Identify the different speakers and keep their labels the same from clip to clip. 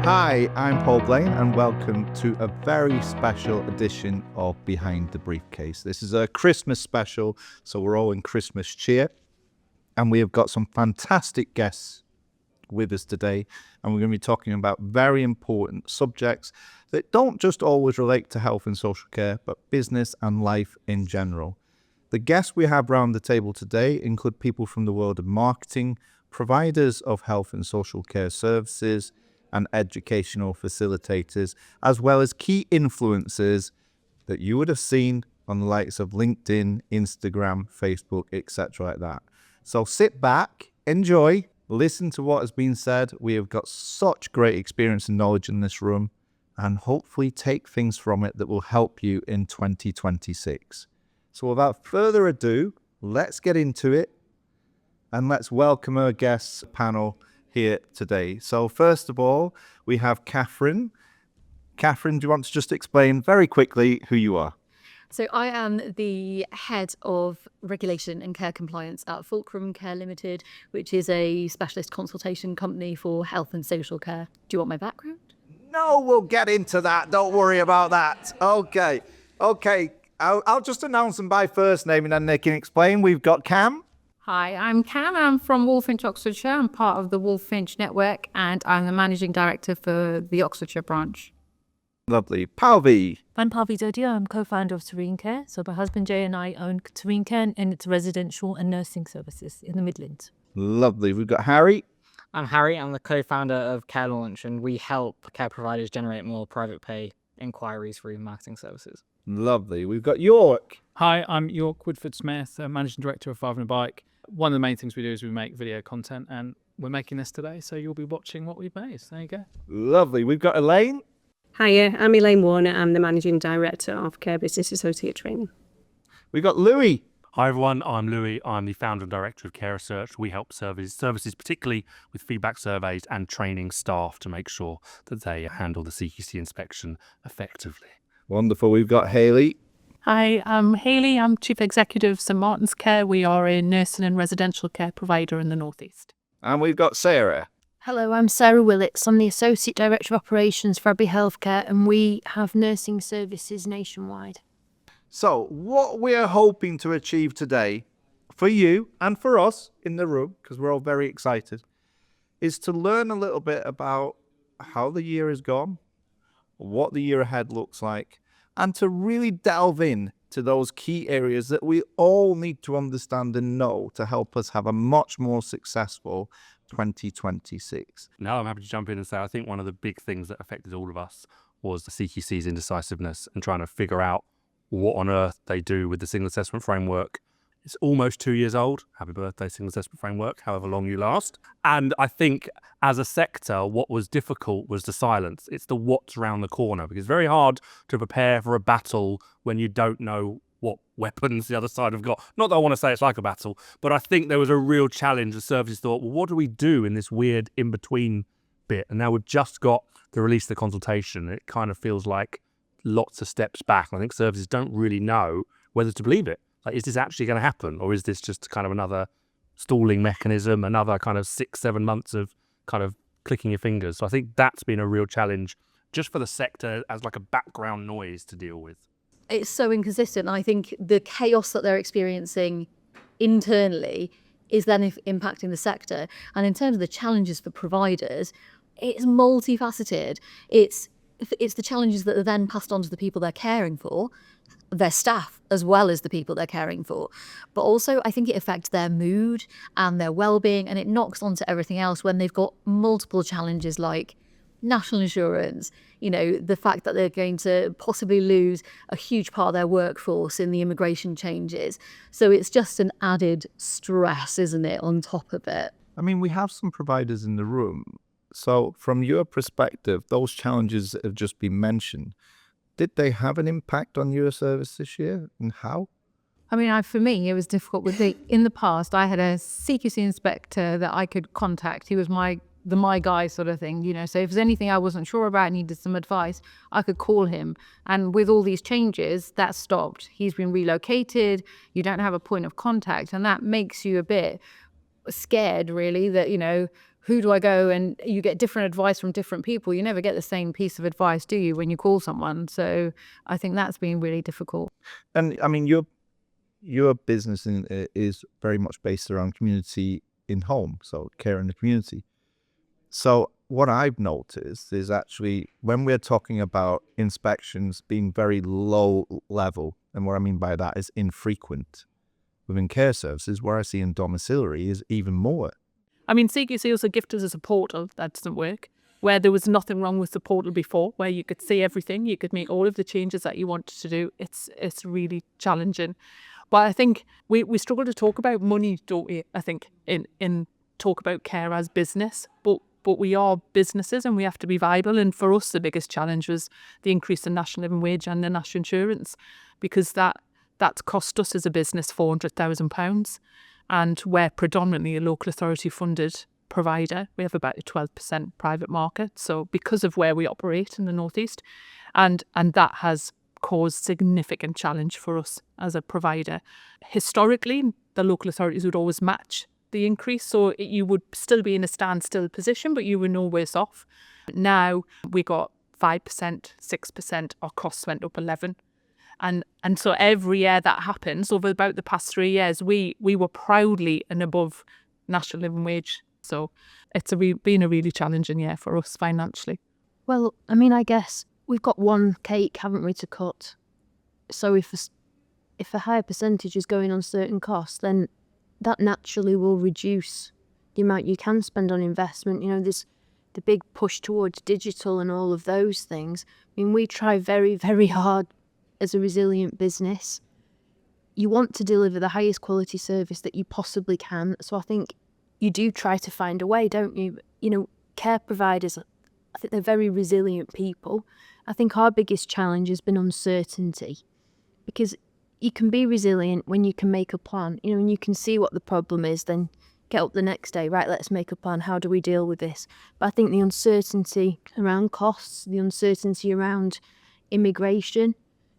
Speaker 1: Hi, I'm Paul Blane and welcome to a very special edition of Behind the Briefcase. This is a Christmas special, so we're all in Christmas cheer. And we have got some fantastic guests with us today, and we're going to be talking about very important subjects that don't just always relate to health and social care, but business and life in general. The guests we have around the table today include people from the world of marketing, providers of health and social care services, and educational facilitators, as well as key influencers that you would have seen on the likes of LinkedIn, Instagram, Facebook, etc. like that. So sit back, enjoy, listen to what has been said. We have got such great experience and knowledge in this room, and hopefully take things from it that will help you in 2026. So without further ado, let's get into it, and let's welcome our guests panel here today. So first of all, we have Katherine. Katherine, do you want to just explain very quickly who you are?
Speaker 2: So I am the head of regulation and care compliance at Fulcrum Care Limited, which is a specialist consultation company for health and social care. Do you want my background?
Speaker 1: No, we'll get into that. Don't worry about that. Okay. I'll just announce them by first name and then they can explain. We've got Cam.
Speaker 3: Hi, I'm Cam. I'm from Walfinch, Oxfordshire. I'm part of the Walfinch network and I'm the managing director for the Oxfordshire branch.
Speaker 1: Lovely. Palvi.
Speaker 4: I'm Palvi Dodhia. I'm co-founder of Serene Care. So my husband Jay and I own Serene Care and its residential and nursing services in the Midlands.
Speaker 1: Lovely. We've got Harry.
Speaker 5: I'm Harry. I'm the co-founder of Care Launch, and we help care providers generate more private pay inquiries through marketing services.
Speaker 1: Lovely. We've got York.
Speaker 6: Hi, I'm York Woodford-Smith, Managing Director of Five and a Bike. One of the main things we do is we make video content, and we're making this today, so you'll be watching what we've made. So there you go.
Speaker 1: Lovely. We've got Elaine.
Speaker 7: Hiya, I'm Elaine Warner. I'm the Managing Director of Care Business Associate Training.
Speaker 1: We've got Louie.
Speaker 8: Hi everyone, I'm Louie. I'm the founder and director of Care Research. We help services particularly with feedback surveys and training staff to make sure that they handle the CQC inspection effectively.
Speaker 1: Wonderful. We've got Hayley.
Speaker 3: Hi, I'm Hayley. I'm Chief Executive of St Martin's Care. We are a nursing and residential care provider in the North East.
Speaker 1: And we've got Sarah.
Speaker 4: Hello, I'm Sarah Willitts. I'm the Associate Director of Operations for Abbey Healthcare and we have nursing services nationwide.
Speaker 1: So what we're hoping to achieve today for you and for us in the room, because we're all very excited, is to learn a little bit about how the year has gone, what the year ahead looks like, and to really delve in to those key areas that we all need to understand and know to help us have a much more successful 2026.
Speaker 8: Now I'm happy to jump in and say I think one of the big things that affected all of us was the CQC's indecisiveness and trying to figure out what on earth they do with the single assessment framework. It's almost 2 years old. Happy birthday, single assessment framework, however long you last. And I think as a sector, what was difficult was the silence. It's the what's around the corner, because it's very hard to prepare for a battle when you don't know what weapons the other side have got. Not that I want to say it's like a battle, but I think there was a real challenge. The services thought, well, what do we do in this weird in-between bit? And now we've just got the release of the consultation. It kind of feels like lots of steps back. I think services don't really know whether to believe it. Like, is this actually going to happen? Or is this just kind of another stalling mechanism, another kind of 6-7 months of kind of clicking your fingers? So I think that's been a real challenge just for the sector as like a background noise to deal with.
Speaker 2: It's so inconsistent. I think the chaos that they're experiencing internally is then impacting the sector. And in terms of the challenges for providers, it's multifaceted. It's the challenges that are then passed on to the people they're caring for, their staff, as well as the people they're caring for. But also, I think it affects their mood and their well-being, and it knocks onto everything else when they've got multiple challenges like national insurance, the fact that they're going to possibly lose a huge part of their workforce in the immigration changes. So it's just an added stress, isn't it, on top of it?
Speaker 1: I mean, we have some providers in the room. So from your perspective, those challenges that have just been mentioned, did they have an impact on your service this year, and how?
Speaker 3: I mean, for me, it was difficult in the past, I had a CQC inspector that I could contact. He was my guy sort of thing, so if there's anything I wasn't sure about, needed some advice, I could call him. And with all these changes, that stopped. He's been relocated. You don't have a point of contact. And that makes you a bit scared, really, that, who do I go? And you get different advice from different people. You never get the same piece of advice, do you, when you call someone? So I think that's been really difficult.
Speaker 1: And I mean, your business is very much based around community in home, so care in the community. So what I've noticed is actually when we're talking about inspections being very low level, and what I mean by that is infrequent within care services, where I see in domiciliary is even more.
Speaker 9: I mean, CQC also gifted us a portal that doesn't work, where there was nothing wrong with the portal before, where you could see everything, you could make all of the changes that you wanted to do. It's really challenging. But I think we struggle to talk about money, don't we? I think in talk about care as business, but we are businesses and we have to be viable. And for us, the biggest challenge was the increase in national living wage and the national insurance, because that's cost us as a business £400,000. And we're predominantly a local authority funded provider. We have about a 12% private market. So because of where we operate in the northeast, and that has caused significant challenge for us as a provider. Historically, the local authorities would always match the increase, so you would still be in a standstill position, but you were no worse off. Now we got 5%, 6%, our costs went up 11%. And so every year that happens, over about the past 3 years, we were proudly and above national living wage. So it's been a really challenging year for us financially.
Speaker 10: Well, I mean, I guess we've got one cake, haven't we, to cut? So if a higher percentage is going on certain costs, then that naturally will reduce the amount you can spend on investment. You know, there's the big push towards digital and all of those things. I mean, we try very, very hard as a resilient business. You want to deliver the highest quality service that you possibly can. So I think you do try to find a way, don't you? You know, care providers, I think they're very resilient people. I think our biggest challenge has been uncertainty, because you can be resilient when you can make a plan, you know, and you can see what the problem is, then get up the next day, right, let's make a plan, how do we deal with this? But I think the uncertainty around costs, the uncertainty around immigration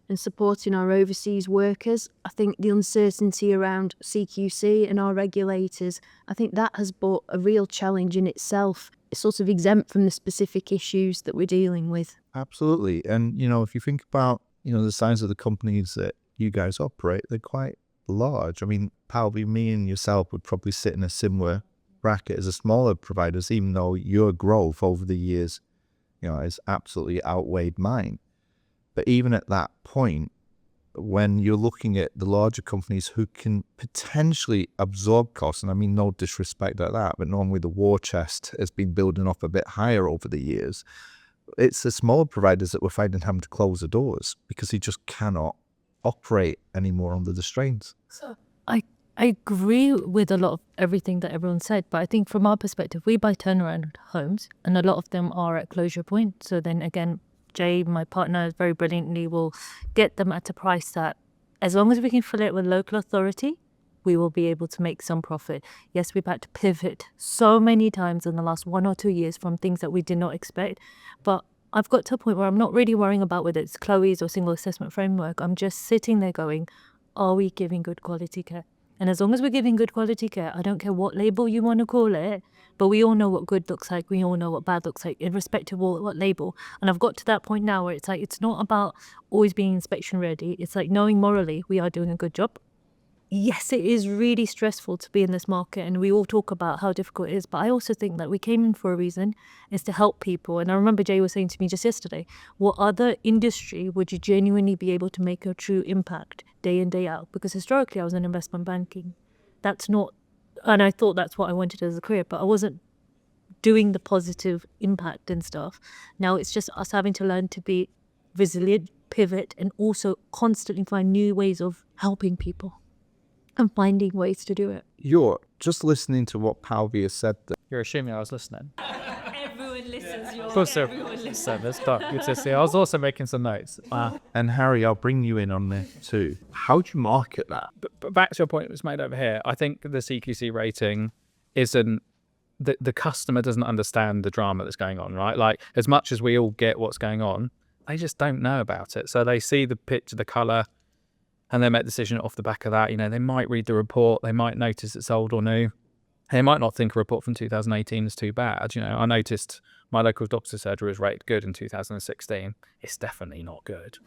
Speaker 10: and supporting our overseas workers, I think the uncertainty around CQC and our regulators, I think that has brought a real challenge in itself. It's sort of exempt from the specific issues that we're dealing with.
Speaker 1: Absolutely. And, you know, if you think about, you know, the size of the companies that you guys operate, they're quite large. I mean, Palvi, me and yourself would probably sit in a similar bracket as the smaller providers, even though your growth over the years, you know, has absolutely outweighed mine. But even at that point, when you're looking at the larger companies who can potentially absorb costs, and I mean no disrespect at that, but normally the war chest has been building up a bit higher over the years, it's the smaller providers that we're finding having to close the doors because they just cannot operate anymore under the strains.
Speaker 4: So I agree with a lot of everything that everyone said, but I think from our perspective, we buy turnaround homes and a lot of them are at closure point. So then again, Jay, my partner, very brilliantly will get them at a price that, as long as we can fill it with local authority, we will be able to make some profit. Yes, we've had to pivot so many times in the last 1 or 2 years from things that we did not expect. But I've got to a point where I'm not really worrying about whether it's Chloe's or single assessment framework. I'm just sitting there going, are we giving good quality care? And as long as we're giving good quality care, I don't care what label you want to call it, but we all know what good looks like. We all know what bad looks like, irrespective of what label. And I've got to that point now where it's like, it's not about always being inspection ready. It's like knowing morally we are doing a good job. Yes, it is really stressful to be in this market, and we all talk about how difficult it is, but I also think that we came in for a reason, is to help people. And I remember Jay was saying to me just yesterday, what other industry would you genuinely be able to make a true impact day in, day out? Because historically I was in investment banking. That's not, and I thought that's what I wanted as a career, but I wasn't doing the positive impact and stuff. Now it's just us having to learn to be resilient, pivot, and also constantly find new ways of helping people and finding ways to do it.
Speaker 1: You're just listening to what Palvi has said there.
Speaker 6: You're assuming I was listening.
Speaker 4: Everyone listens.
Speaker 6: Of course, that's good to see. I was also making some notes.
Speaker 1: And Harry, I'll bring you in on this too. How do you market that?
Speaker 6: But back to your point that was made over here, I think the CQC rating isn't, the customer doesn't understand the drama that's going on, right? Like, as much as we all get what's going on, they just don't know about it. So they see the picture, the colour, and they make a decision off the back of that. You know, they might read the report, they might notice it's old or new, They might not think a report from 2018 is too bad. I noticed my local doctor's surgery was rated good in 2016. It's definitely not good.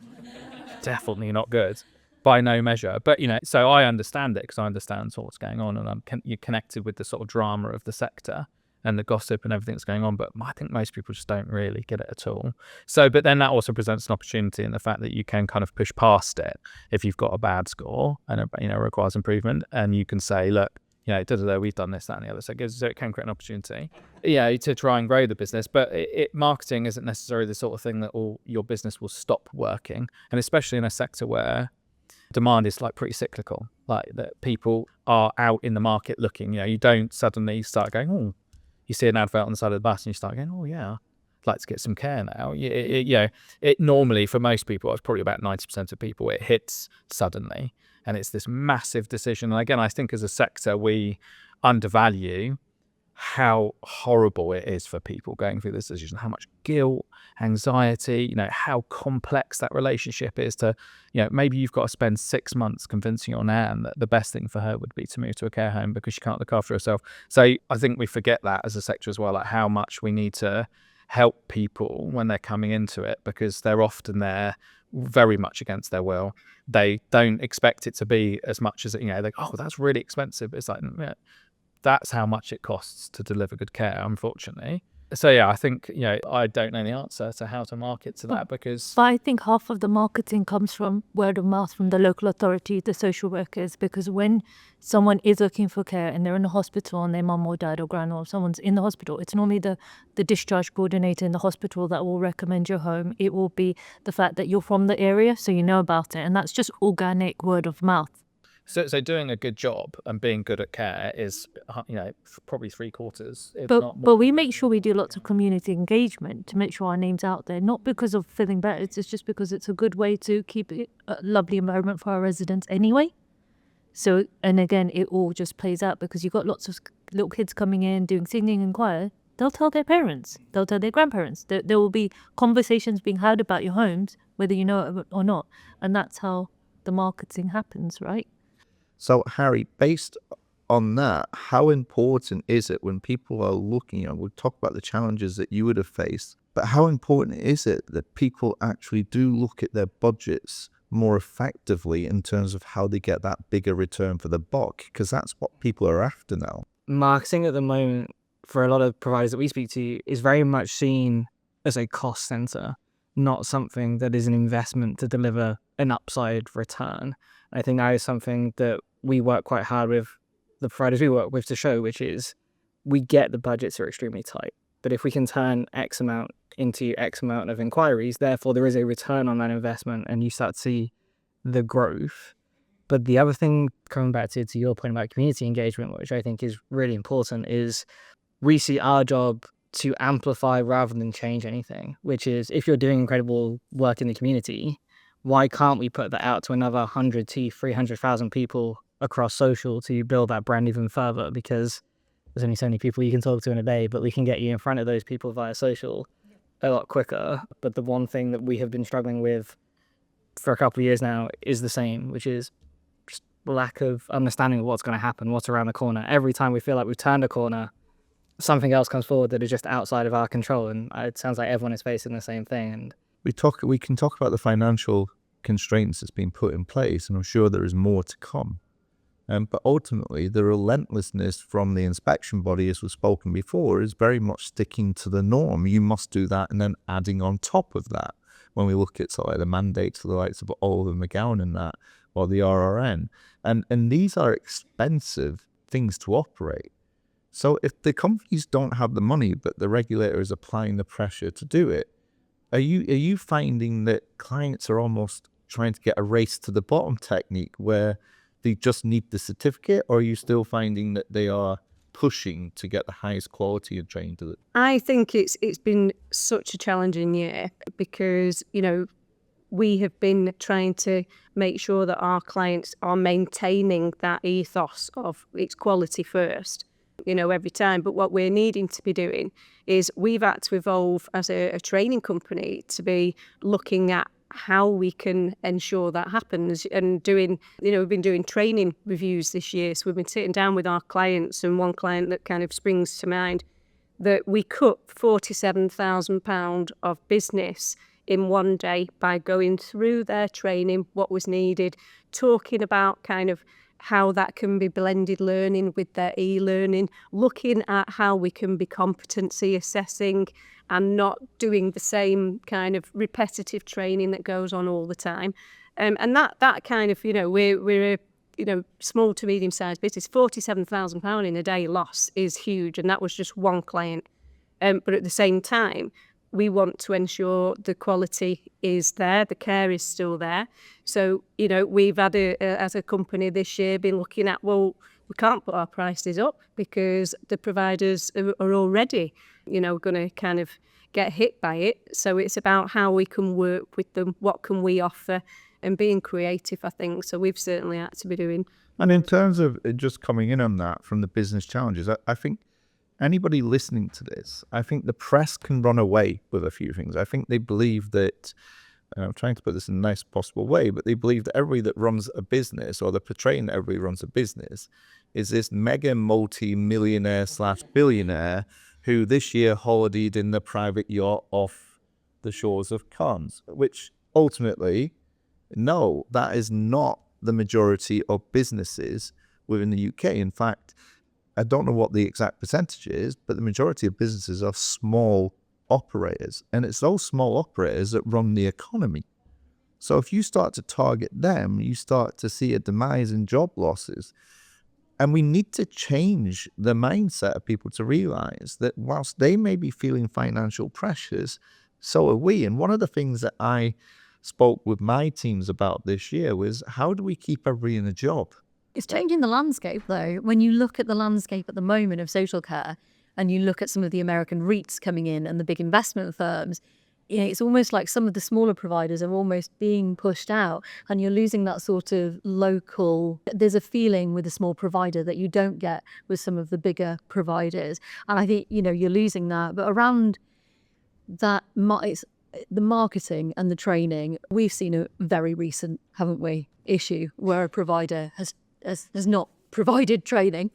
Speaker 6: Definitely not good by no measure. But, so I understand it because I understand sort of what's going on, and you're connected with the sort of drama of the sector and the gossip and everything that's going on. But I think most people just don't really get it at all. So, but then that also presents an opportunity in the fact that you can kind of push past it if you've got a bad score and it requires improvement, and you can say, look, we've done this, that, and the other. So it can create an opportunity, to try and grow the business. But marketing isn't necessarily the sort of thing that your business will stop working, and especially in a sector where demand is like pretty cyclical, like that people are out in the market looking. You don't suddenly start going, oh, you see an advert on the side of the bus and you start going, oh yeah, I'd like to get some care now. It normally, for most people, it's probably about 90% of people, it hits suddenly. And it's this massive decision. And again, I think as a sector, we undervalue how horrible it is for people going through this decision, how much guilt, anxiety, how complex that relationship is to, maybe you've got to spend 6 months convincing your nan that the best thing for her would be to move to a care home because she can't look after herself. So I think we forget that as a sector as well, like how much we need to help people when they're coming into it, because they're often there very much against their will. They don't expect it to be as much as they oh, that's really expensive. It's like, yeah, that's how much it costs to deliver good care, unfortunately. So I think I don't know the answer to how to market to that, because
Speaker 4: But I think half of the marketing comes from word of mouth from the local authority, the social workers, because when someone is looking for care and they're in a hospital and their mum or dad or grandma or someone's in the hospital, it's normally the discharge coordinator in the hospital that will recommend your home. It will be the fact that you're from the area, so you know about it, and that's just organic word of mouth.
Speaker 6: So doing a good job and being good at care is, probably 3/4, if
Speaker 4: But
Speaker 6: not more.
Speaker 4: but we make sure we do lots of community engagement to make sure our name's out there, not because of feeling better, it's just because it's a good way to keep it a lovely environment for our residents anyway. So, and again, it all just plays out because you've got lots of little kids coming in doing singing and choir. They'll tell their parents, they'll tell their grandparents. There will be conversations being had about your homes, whether you know it or not. And that's how the marketing happens, right?
Speaker 1: So, Harry, based on that, how important is it when people are looking, we'll talk about the challenges that you would have faced, but how important is it that people actually do look at their budgets more effectively in terms of how they get that bigger return for the buck? Because that's what people are after now.
Speaker 5: Marketing at the moment, for a lot of providers that we speak to, is very much seen as a cost center, not something that is an investment to deliver an upside return. I think that is something that we work quite hard with the providers we work with to show, which is we get the budgets are extremely tight, but if we can turn X amount into X amount of inquiries, therefore there is a return on that investment and you start to see the growth. But the other thing, coming back to your point about community engagement, which I think is really important, is we see our job to amplify rather than change anything, which is if you're doing incredible work in the community, why can't we put that out to another 100 to 300,000 people across social to build that brand even further? Because there's only so many people you can talk to in a day, but we can get you in front of those people via social a lot quicker. But the one thing that we have been struggling with for a couple of years now is the same, which is just lack of understanding of what's going to happen, what's around the corner. Every time we feel like we've turned a corner, something else comes forward that is just outside of our control. And it sounds like everyone is facing the same thing. And
Speaker 1: We can talk about the financial constraints that's been put in place, and I'm sure there is more to come. But ultimately, the relentlessness from the inspection body, as was spoken before, is very much sticking to the norm. You must do that, and then adding on top of that, when we look at sort of the mandates for the likes of Oliver McGowan and that, or the RRN, and these are expensive things to operate. So if the companies don't have the money, but the regulator is applying the pressure to do it, are you finding that clients are almost trying to get a race to the bottom technique where they just need the certificate, or are you still finding that they are pushing to get the highest quality and training to it?
Speaker 7: I think it's been such a challenging year because, we have been trying to make sure that our clients are maintaining that ethos of it's quality first, every time. But what we're needing to be doing is we've had to evolve as a training company to be looking at how we can ensure that happens, and doing, we've been doing training reviews this year. So we've been sitting down with our clients, and one client that kind of springs to mind, that we cut £47,000 of business in one day by going through their training, what was needed, talking about kind of how that can be blended learning with their e-learning, looking at how we can be competency assessing and not doing the same kind of repetitive training that goes on all the time. And that kind of, we're a small to medium-sized business. £47,000 in a day loss is huge, and that was just one client. But at the same time, we want to ensure the quality is there, the care is still there. So, we've had, as a company this year, been looking at, well, we can't put our prices up because the providers are already, going to kind of get hit by it. So it's about how we can work with them, what can we offer, and being creative, I think. So we've certainly had to be doing.
Speaker 1: And in terms of just coming in on that from the business challenges, I think anybody listening to this, I think the press can run away with a few things. I think they believe that, and I'm trying to put this in the nicest possible way, but they believe that everybody that runs a business, or they're portraying that everybody runs a business, is this mega multi-millionaire / billionaire who this year holidayed in the private yacht off the shores of Cannes, which ultimately, no, that is not the majority of businesses within the UK. In fact, I don't know what the exact percentage is, but the majority of businesses are small operators, and it's those small operators that run the economy. So if you start to target them, you start to see a demise in job losses. And we need to change the mindset of people to realize that whilst they may be feeling financial pressures, so are we. And one of the things that I spoke with my teams about this year was, how do we keep everybody in a job?
Speaker 2: It's changing the landscape, though. When you look at the landscape at the moment of social care, and you look at some of the American REITs coming in and the big investment firms, it's almost like some of the smaller providers are almost being pushed out, and you're losing that sort of local. There's a feeling with a small provider that you don't get with some of the bigger providers. And I think, you're losing that. But around that, it's the marketing and the training. We've seen a very recent, haven't we, issue where a provider has not provided training,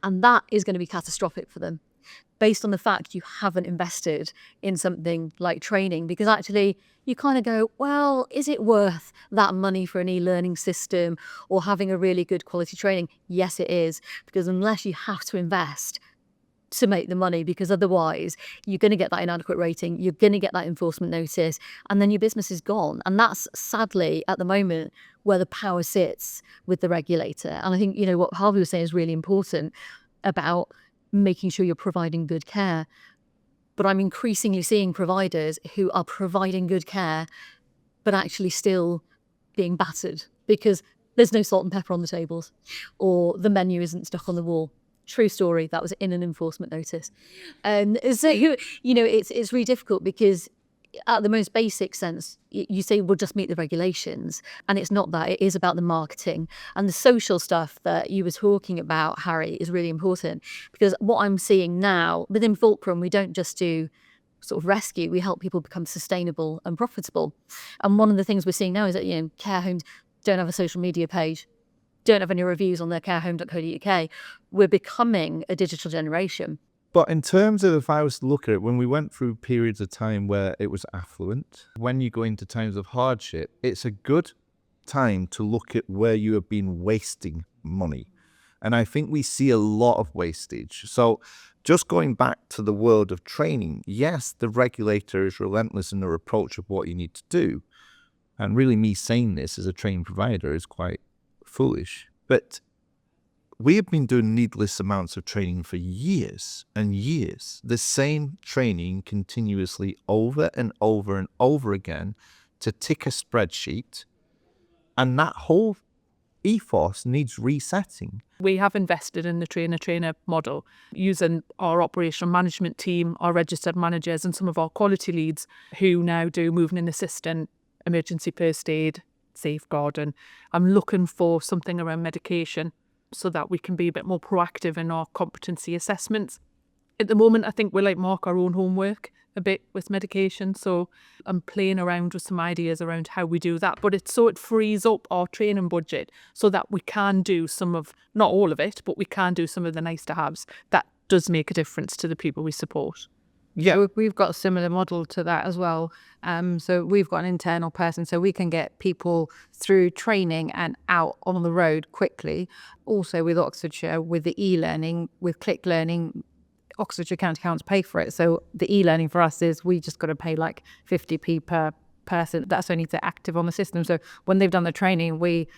Speaker 2: and that is going to be catastrophic for them, based on the fact you haven't invested in something like training. Because actually you kind of go, well, is it worth that money for an e-learning system or having a really good quality training? Yes, it is, because unless you have to invest to make the money, because otherwise you're going to get that inadequate rating, you're going to get that enforcement notice, and then your business is gone. And that's sadly at the moment where the power sits with the regulator. And I think, what Harvey was saying is really important about making sure you're providing good care. But I'm increasingly seeing providers who are providing good care but actually still being battered because there's no salt and pepper on the tables, or the menu isn't stuck on the wall. True story, that was in an enforcement notice. So, it's really difficult, because at the most basic sense, you say, well, just meet the regulations. And it's not that. It is about the marketing. And the social stuff that you were talking about, Harry, is really important. Because what I'm seeing now, within Fulcrum, we don't just do sort of rescue. We help people become sustainable and profitable. And one of the things we're seeing now is that, care homes don't have a social media page, don't have any reviews on their carehome.co.uk. We're becoming a digital generation.
Speaker 1: But in terms of, if I was to look at it, when we went through periods of time where it was affluent, when you go into times of hardship, it's a good time to look at where you have been wasting money. And I think we see a lot of wastage. So just going back to the world of training, yes, the regulator is relentless in their approach of what you need to do. And really me saying this as a training provider is quite foolish. But we have been doing needless amounts of training for years and years. The same training continuously over and over and over again to tick a spreadsheet. And that whole ethos needs resetting.
Speaker 9: We have invested in the trainer-trainer model, using our operational management team, our registered managers, and some of our quality leads who now do movement assistant, emergency first aid, safeguard. And I'm looking for something around medication, so that we can be a bit more proactive in our competency assessments. At the moment, I think we like mark our own homework a bit with medication. So I'm playing around with some ideas around how we do that. But it's so it frees up our training budget so that we can do some of, not all of it, but we can do some of the nice to haves. That does make a difference to the people we support.
Speaker 3: Yeah, we've got a similar model to that as well. So we've got an internal person, so we can get people through training and out on the road quickly. Also with Oxfordshire, with the e-learning, with Click Learning, Oxfordshire County Council pay for it. So the e-learning for us is we just got to pay like 50p per person. That's only if they're active on the system. So when they've done the training, we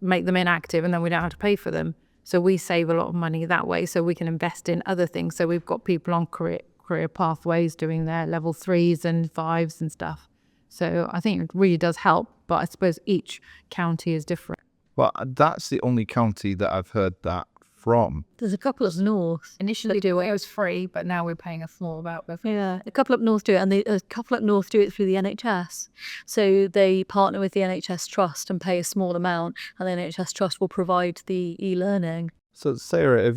Speaker 3: make them inactive and then we don't have to pay for them. So we save a lot of money that way. So we can invest in other things. So we've got people on career pathways doing their level 3s and 5s and stuff. So I think it really does help, but I suppose each county is different.
Speaker 1: Well, that's the only county that I've heard that from.
Speaker 2: There's a couple up north.
Speaker 3: Initially do it was free, but now we're paying a small amount.
Speaker 2: Yeah, a couple up north do it, and a couple up north do it through the NHS. So they partner with the NHS Trust and pay a small amount, and the NHS Trust will provide the e-learning.
Speaker 1: So Sarah,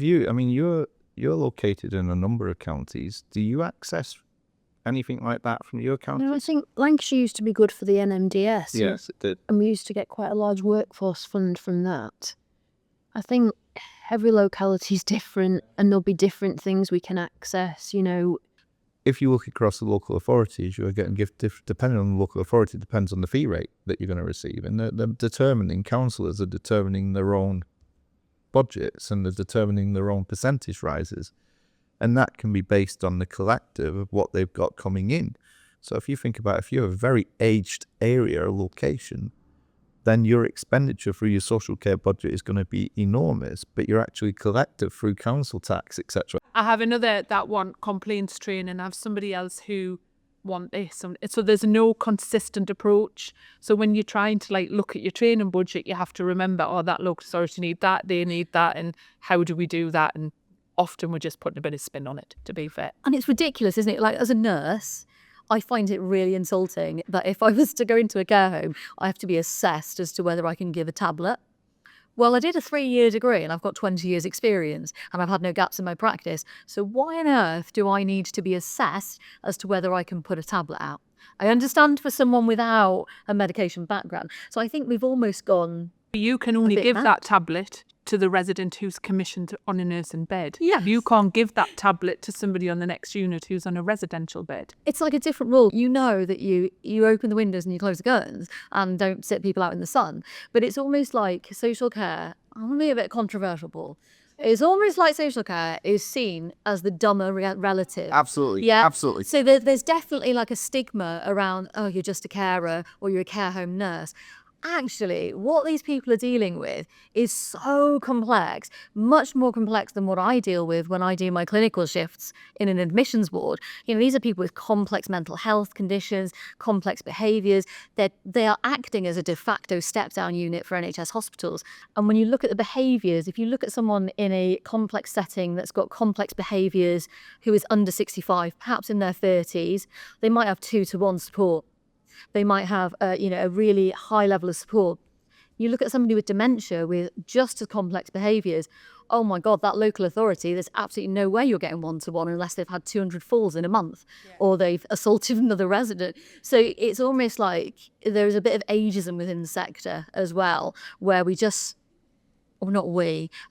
Speaker 1: you're located in a number of counties. Do you access anything like that from your county?
Speaker 10: No, I think Lancashire used to be good for the NMDS.
Speaker 1: Yes, it did.
Speaker 10: And we used to get quite a large workforce fund from that. I think every locality is different and there'll be different things we can access,
Speaker 1: If you look across the local authorities, you're getting depending on the local authority, depends on the fee rate that you're going to receive. And councillors are determining their own budgets and they're determining their own percentage rises, and that can be based on the collective of what they've got coming in. So if you think about if you have a very aged area or location, then your expenditure through your social care budget is going to be enormous, but you're actually collective through council tax, etc.
Speaker 9: I have that one complaints training. I have somebody else who want this. So there's no consistent approach. So when you're trying to look at your training budget, you have to remember, that local authority need that, they need that, and how do we do that? And often we're just putting a bit of spin on it, to be fair.
Speaker 2: And it's ridiculous, isn't it? Like, as a nurse, I find it really insulting that if I was to go into a care home, I have to be assessed as to whether I can give a tablet. Well, I did a 3-year degree and I've got 20 years experience and I've had no gaps in my practice. So why on earth do I need to be assessed as to whether I can put a tablet out? I understand for someone without a medication background. So I think we've almost gone...
Speaker 9: You can only give that tablet to the resident who's commissioned on a nursing bed.
Speaker 2: Yes.
Speaker 9: You can't give that tablet to somebody on the next unit who's on a residential bed.
Speaker 2: It's like a different rule. You know that you open the windows and you close the curtains and don't sit people out in the sun. But it's almost like social care, I'm going to be a bit controversial, Paul. It's almost like social care is seen as the dumber relative.
Speaker 1: Absolutely.
Speaker 2: Yeah.
Speaker 1: Absolutely.
Speaker 2: So there's definitely like a stigma around, you're just a carer or you're a care home nurse. Actually, what these people are dealing with is so complex, much more complex than what I deal with when I do my clinical shifts in an admissions ward. These are people with complex mental health conditions, complex behaviours. They are acting as a de facto step-down unit for NHS hospitals. And when you look at the behaviours, if you look at someone in a complex setting that's got complex behaviours who is under 65, perhaps in their 30s, they might have 2-to-1 support. They might have, a really high level of support. You look at somebody with dementia with just as complex behaviours. Oh my God, that local authority, there's absolutely no way you're getting 1-to-1 unless they've had 200 falls in a month or they've assaulted another resident. So it's almost like there's a bit of ageism within the sector as well, where I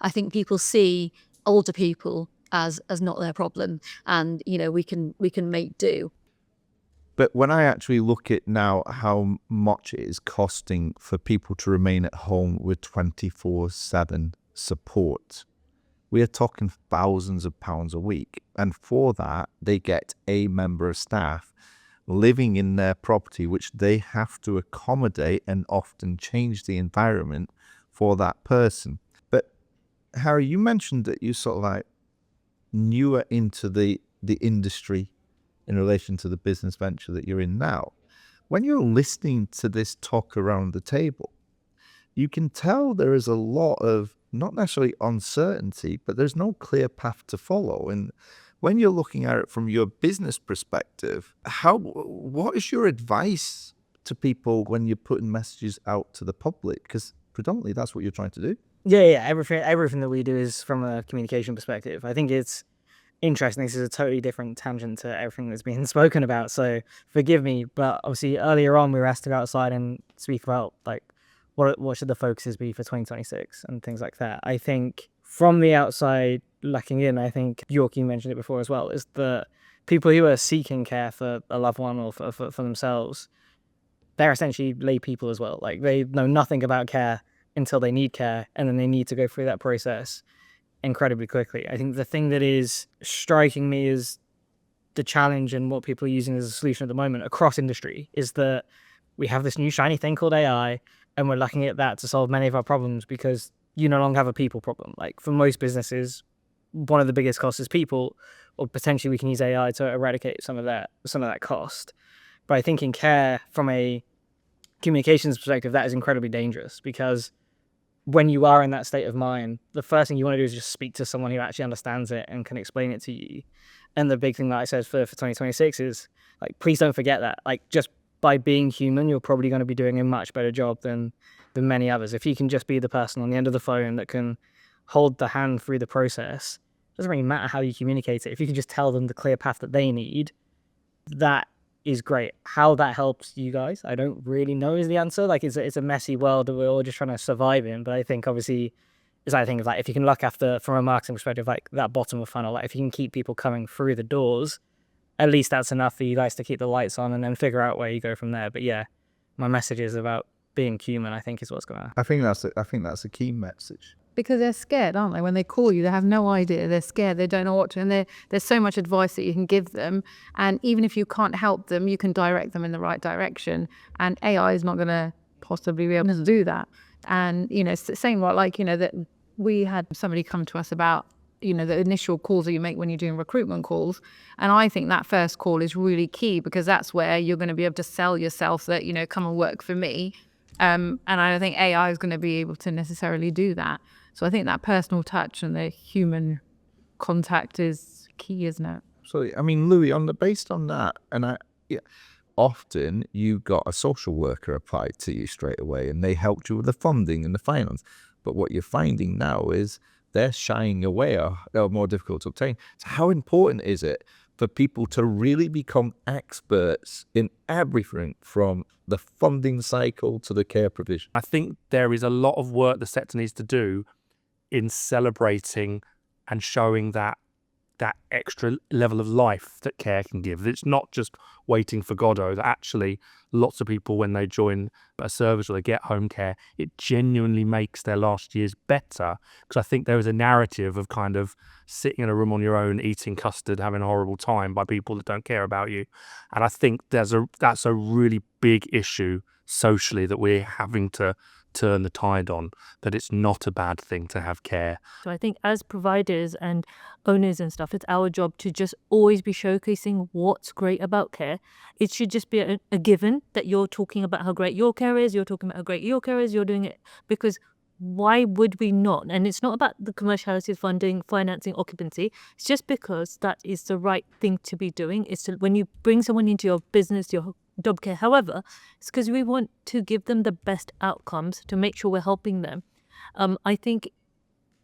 Speaker 2: think people see older people as not their problem, and we can make do.
Speaker 1: But when I actually look at now how much it is costing for people to remain at home with 24/7 support, we are talking thousands of pounds a week. And for that, they get a member of staff living in their property, which they have to accommodate and often change the environment for that person. But Harry, you mentioned that you sort of newer into the industry in relation to the business venture that you're in now. When you're listening to this talk around the table, you can tell there is a lot of, not necessarily uncertainty, but there's no clear path to follow. And when you're looking at it from your business perspective, what is your advice to people when you're putting messages out to the public? Because predominantly that's what you're trying to do.
Speaker 5: Yeah. Everything that we do is from a communication perspective. I think it's interesting. This is a totally different tangent to everything that's been spoken about, so forgive me. But obviously earlier on we were asked to go outside and speak about like what should the focuses be for 2026 and things like that. I think from the outside looking in, I think Yorkie mentioned it before as well, is that people who are seeking care for a loved one or for themselves, they're essentially lay people as well. Like they know nothing about care until they need care, and then they need to go through that process incredibly quickly. I think the thing that is striking me is the challenge and what people are using as a solution at the moment across industry is that we have this new shiny thing called AI, and we're looking at that to solve many of our problems because you no longer have a people problem. Like for most businesses, one of the biggest costs is people, or potentially we can use AI to eradicate some of that cost. But I think in care, from a communications perspective, that is incredibly dangerous because when you are in that state of mind, the first thing you want to do is just speak to someone who actually understands it and can explain it to you. And the big thing that I said for 2026 is, like, please don't forget that. Like, just by being human, you're probably going to be doing a much better job than many others. If you can just be the person on the end of the phone that can hold the hand through the process, it doesn't really matter how you communicate it. If you can just tell them the clear path that they need, that is great. How that helps you guys, I don't really know is the answer. Like it's a messy world that we're all just trying to survive in. But I think obviously, is I think of like if you can look after from a marketing perspective, like that bottom of funnel, like if you can keep people coming through the doors, at least that's enough for you guys to keep the lights on and then figure out where you go from there. But yeah, my message is about being human, I think is what's going on.
Speaker 1: I think that's a key message.
Speaker 3: Because they're scared, aren't they? When they call you, they have no idea. They're scared. They don't know what to. And there's so much advice that you can give them. And even if you can't help them, you can direct them in the right direction. And AI is not going to possibly be able to do that. And, you know, it's the same like, you know, that we had somebody come to us about, you know, the initial calls that you make when you're doing recruitment calls. And I think that first call is really key because that's where you're going to be able to sell yourself that, you know, come and work for me. And I don't think AI is going to be able to necessarily do that. So I think that personal touch and the human contact is key, isn't it?
Speaker 1: So I mean, Louie, based on that, and often you got a social worker applied to you straight away, and they helped you with the funding and the finance. But what you're finding now is they're shying away or they're more difficult to obtain. So how important is it for people to really become experts in everything from the funding cycle to the care provision?
Speaker 8: I think there is a lot of work the sector needs to do in celebrating and showing that extra level of life that care can give. It's not just waiting for Godot, that actually lots of people, when they join a service or they get home care, it genuinely makes their last years better. Because I think there is a narrative of kind of sitting in a room on your own, eating custard, having a horrible time by people that don't care about you. And I think that's a really big issue socially that we're having to turn the tide on, that it's not a bad thing to have care.
Speaker 4: So I think as providers and owners and stuff, it's our job to just always be showcasing what's great about care. It should just be a given that you're talking about how great your care is, you're talking about how great your care is, you're doing it because why would we not? And it's not about the commerciality of funding, financing, occupancy. It's just because that is the right thing to be doing. It's when you bring someone into your business, your job care, however, it's because we want to give them the best outcomes to make sure we're helping them. I think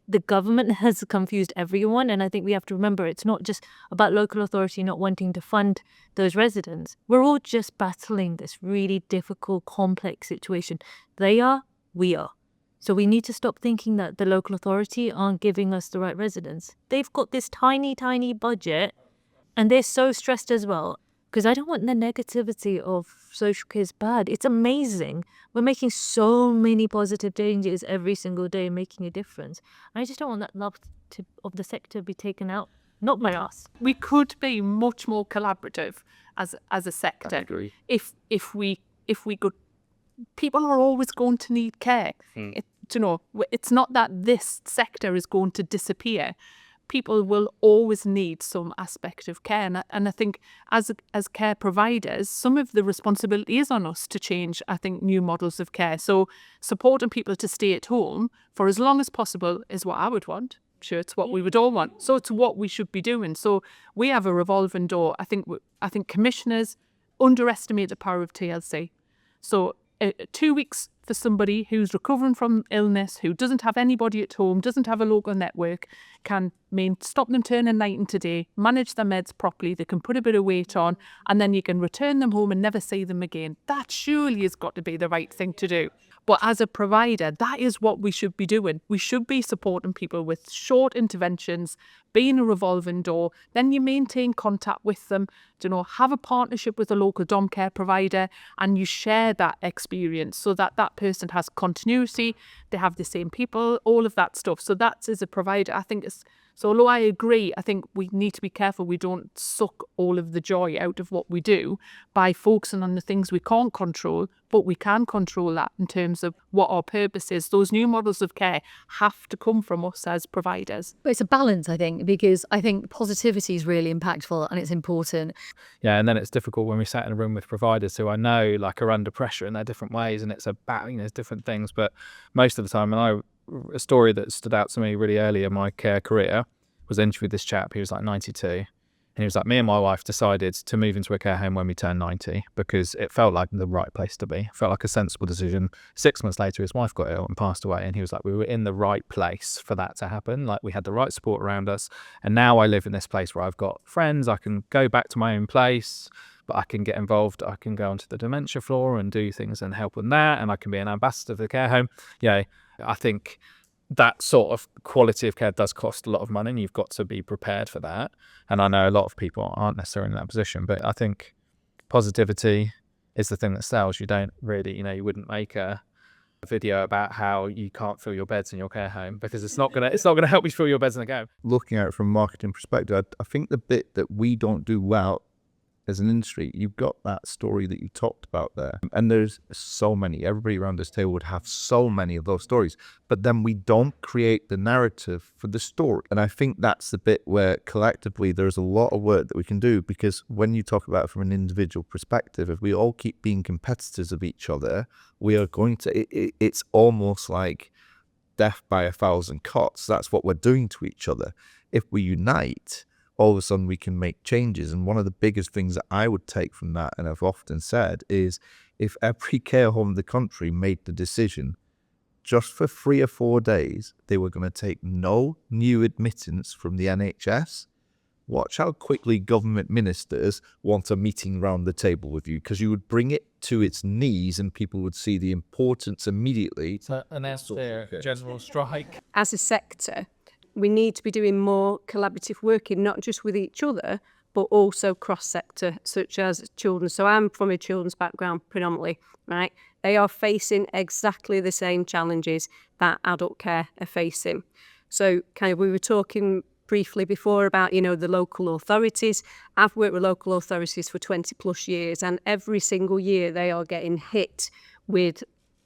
Speaker 4: the government has confused everyone, and I think we have to remember it's not just about local authority not wanting to fund those residents. We're all just battling this really difficult, complex situation. They are, we are. So we need to stop thinking that the local authority aren't giving us the right residents. They've got this tiny, tiny budget, and they're so stressed as well. Because I don't want the negativity of social care is bad. It's amazing. We're making so many positive changes every single day, making a difference. I just don't want that love of the sector be taken out, not by us.
Speaker 9: We could be much more collaborative as a sector.
Speaker 8: I agree.
Speaker 9: If we could. People are always going to need care. It's not that this sector is going to disappear. People will always need some aspect of care. And I think as care providers, some of the responsibility is on us to change, I think, new models of care. So supporting people to stay at home for as long as possible is what I would want. I'm sure it's what we would all want. So it's what we should be doing. So we have a revolving door. I think commissioners underestimate the power of TLC. So 2 weeks for somebody who's recovering from illness, who doesn't have anybody at home, doesn't have a local network, can stop them turning night into day, manage their meds properly, they can put a bit of weight on, and then you can return them home and never see them again. That surely has got to be the right thing to do. But as a provider, that is what we should be doing. We should be supporting people with short interventions, being a revolving door. Then you maintain contact with them, have a partnership with a local dom care provider, and you share that experience so that that person has continuity, they have the same people, all of that stuff. So that's, as a provider, I think so although I agree, I think we need to be careful we don't suck all of the joy out of what we do by focusing on the things we can't control, but we can control that in terms of what our purpose is. Those new models of care have to come from us as providers.
Speaker 2: But it's a balance, I think, because I think positivity is really impactful and it's important.
Speaker 6: Yeah, and then it's difficult when we sat in a room with providers who I know are under pressure in their different ways, and it's about, there's different things. But most of the time, a story that stood out to me really early in my care career was I interviewed this chap. He was 92, and he was like, me and my wife decided to move into a care home when we turned 90 because it felt like the right place to be. It felt like a sensible decision. 6 months later, his wife got ill and passed away, and he was like, we were in the right place for that to happen. We had the right support around us, and now I live in this place where I've got friends. I can go back to my own place, but I can get involved. I can go onto the dementia floor and do things and help with that, and I can be an ambassador for the care home. Yeah, I think that sort of quality of care does cost a lot of money, and you've got to be prepared for that. And I know a lot of people aren't necessarily in that position, but I think positivity is the thing that sells. You don't really, you wouldn't make a video about how you can't fill your beds in your care home because it's not gonna help you fill your beds in the care home.
Speaker 1: Looking at it from a marketing perspective, I think the bit that we don't do well as an industry, you've got that story that you talked about there. And there's so many, everybody around this table would have so many of those stories, but then we don't create the narrative for the story. And I think that's the bit where collectively there's a lot of work that we can do, because when you talk about it from an individual perspective, if we all keep being competitors of each other, we are going to, it's almost like death by 1,000 cuts. That's what we're doing to each other. If we unite, all of a sudden we can make changes. And one of the biggest things that I would take from that, and I've often said, is if every care home in the country made the decision just for 3 or 4 days they were going to take no new admittance from the NHS, watch how quickly government ministers want a meeting round the table with you, because you would bring it to its knees and people would see the importance immediately.
Speaker 6: So announce their general strike.
Speaker 7: As a sector, we need to be doing more collaborative working, not just with each other, but also cross-sector, such as children. So I'm from a children's background predominantly, right? They are facing exactly the same challenges that adult care are facing. So we were talking briefly before about, the local authorities. I've worked with local authorities for 20 plus years, and every single year they are getting hit with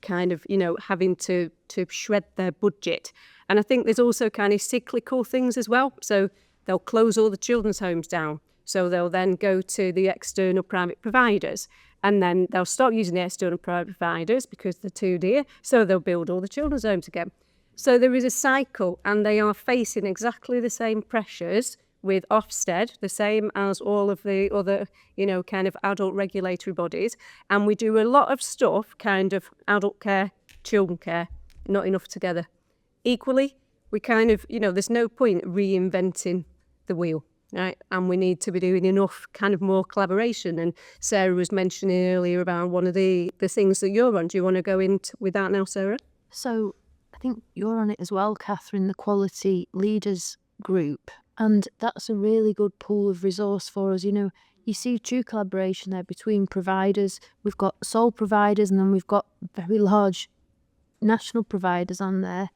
Speaker 7: having to shred their budget. And I think there's also cyclical things as well. So they'll close all the children's homes down. So they'll then go to the external private providers, and then they'll stop using the external private providers because they're too dear. So they'll build all the children's homes again. So there is a cycle, and they are facing exactly the same pressures with Ofsted, the same as all of the other, adult regulatory bodies. And we do a lot of stuff, adult care, children care, not enough together. Equally, we there's no point reinventing the wheel, right? And we need to be doing enough more collaboration. And Sarah was mentioning earlier about one of the things that you're on. Do you want to go into with that now, Sarah?
Speaker 10: So I think you're on it as well, Katherine, the Quality Leaders Group. And that's a really good pool of resource for us. You see true collaboration there between providers. We've got sole providers, and then we've got very large national providers on there.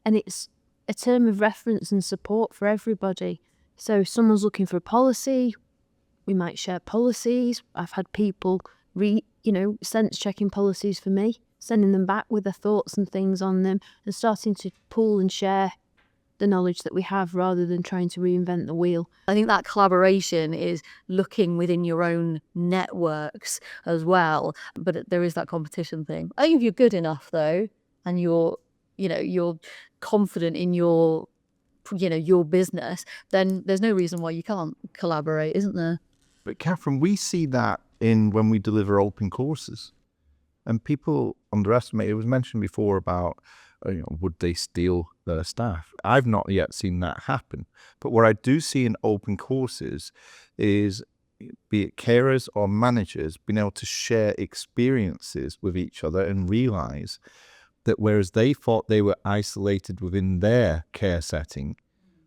Speaker 10: And it's a term of reference and support for everybody. So if someone's looking for a policy, we might share policies. I've had people sense checking policies for me, sending them back with their thoughts and things on them, and starting to pool and share the knowledge that we have rather than trying to reinvent the wheel.
Speaker 2: I think that collaboration is looking within your own networks as well, but there is that competition thing. I think if you're good enough though, and you're confident in your business, then there's no reason why you can't collaborate, isn't there?
Speaker 1: But Katherine, we see that in when we deliver open courses. And people underestimate, it was mentioned before about, would they steal their staff? I've not yet seen that happen. But what I do see in open courses is, be it carers or managers, being able to share experiences with each other and realize that whereas they thought they were isolated within their care setting,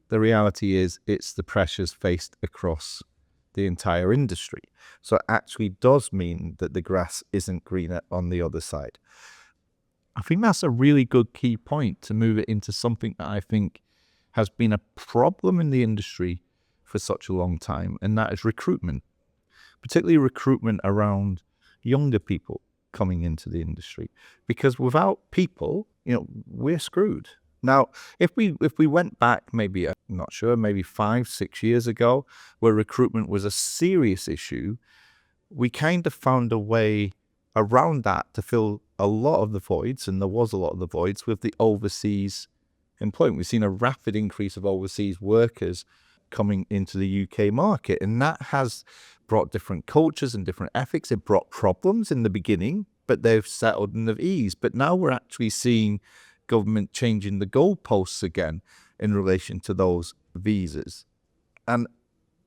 Speaker 1: the reality is it's the pressures faced across the entire industry. So it actually does mean that the grass isn't greener on the other side. I think that's a really good key point to move it into something that I think has been a problem in the industry for such a long time, and that is recruitment, particularly recruitment around younger people coming into the industry. Because without people, we're screwed. Now, if we went back maybe, I'm not sure, maybe 5-6 years ago, where recruitment was a serious issue, we kind of found a way around that to fill a lot of the voids, and there was a lot of the voids, with the overseas employment. We've seen a rapid increase of overseas workers coming into the UK market, and that has brought different cultures and different ethics. It brought problems in the beginning, but they've settled and have eased. But now we're actually seeing government changing the goalposts again in relation to those visas. And